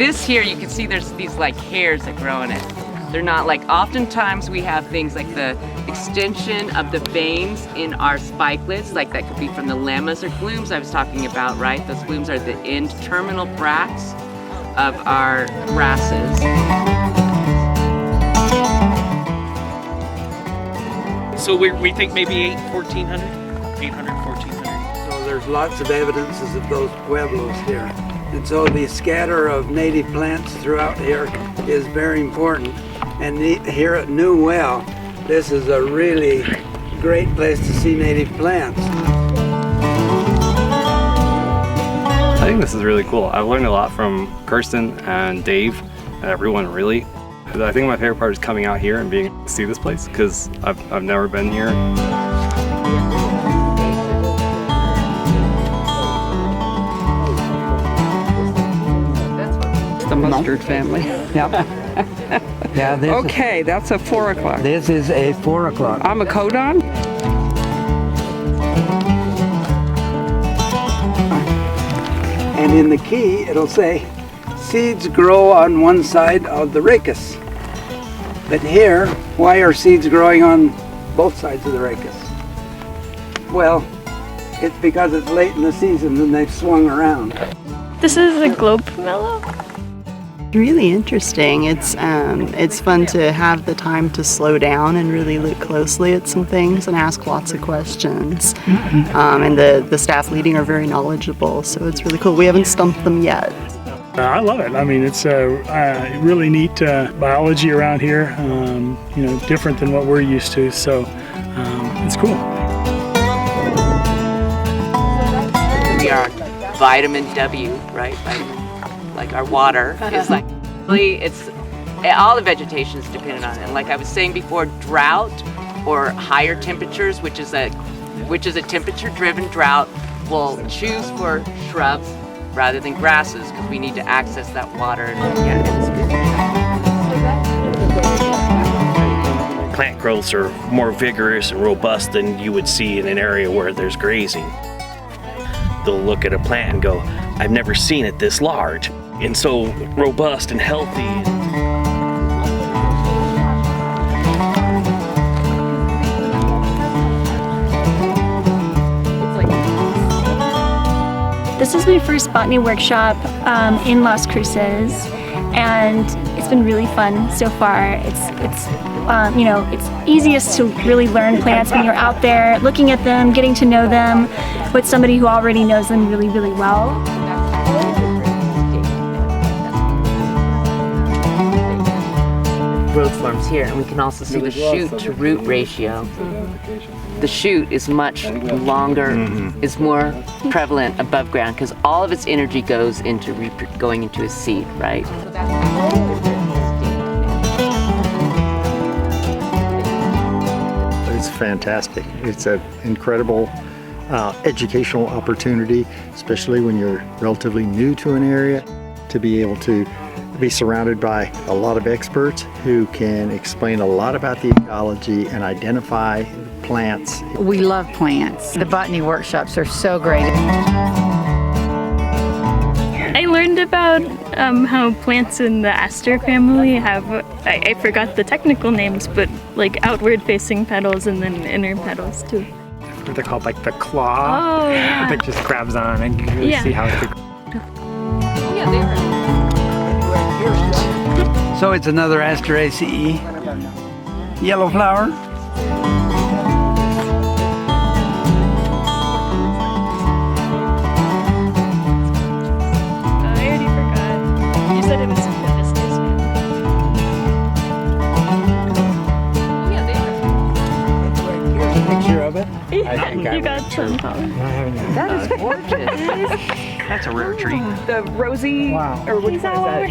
this here, you can see there's these like hairs that grow in it. They're not like, oftentimes we have things like the extension of the veins in our spikelets, like that could be from the lemmas or glooms I was talking about, right? Those glooms are the end terminal bracts of our grasses. So we think maybe 1400? 800, 1400. So there's lots of evidences of those pueblos here. And so the scatter of native plants throughout here is very important. And here at New Well, this is a really great place to see native plants. I think this is really cool. I've learned a lot from Kirsten and Dave and everyone really. I think my favorite part is coming out here and being able to see this place because I've never been here. The mustard family. Yep. Yeah, Okay, that's a 4 o'clock. This is a 4 o'clock. I'm a codon. And in the key, it'll say, seeds grow on one side of the rachis. But here, why are seeds growing on both sides of the rachis? Well, it's because it's late in the season and they've swung around. This is a globe pomelo. Really interesting. It's fun to have the time to slow down and really look closely at some things and ask lots of questions. And the staff leading are very knowledgeable, so it's really cool. We haven't stumped them yet. I love it. I mean, it's really neat biology around here. You know, different than what we're used to. So it's cool. We are vitamin W, right? Like our water is like, really, it's all the vegetation is dependent on it. And like I was saying before, drought or higher temperatures, which is a temperature-driven drought, will choose for shrubs rather than grasses because we need to access that water. Yeah, it's good. Plant growths are more vigorous and robust than you would see in an area where there's grazing. They'll look at a plant and go, I've never seen it this large and so robust and healthy. This is my first botany workshop in Las Cruces, and it's been really fun so far. You know, it's easiest to really learn plants when you're out there looking at them, getting to know them with somebody who already knows them really, really well. Growth forms here, and we can also see the shoot to root ratio. The shoot is much longer, is more prevalent above ground because all of its energy goes into going into a seed, right? It's fantastic. It's an incredible educational opportunity, especially when you're relatively new to an area, to be able to be surrounded by a lot of experts who can explain a lot about the ecology and identify plants. We love plants. The botany workshops are so great. I learned about how plants in the aster family have, I forgot the technical names, but like outward facing petals and then inner petals too. They're called like the claw. Oh, yeah. That just grabs on and you can really see how it's Yeah, they were. So it's another Asteraceae yellow flower. I already forgot. You said it was in the Vistas family. Yeah, they were. Here's a picture of it. You got some color. That is gorgeous. That's a rare treat. The rosy, Wow. or which one is that?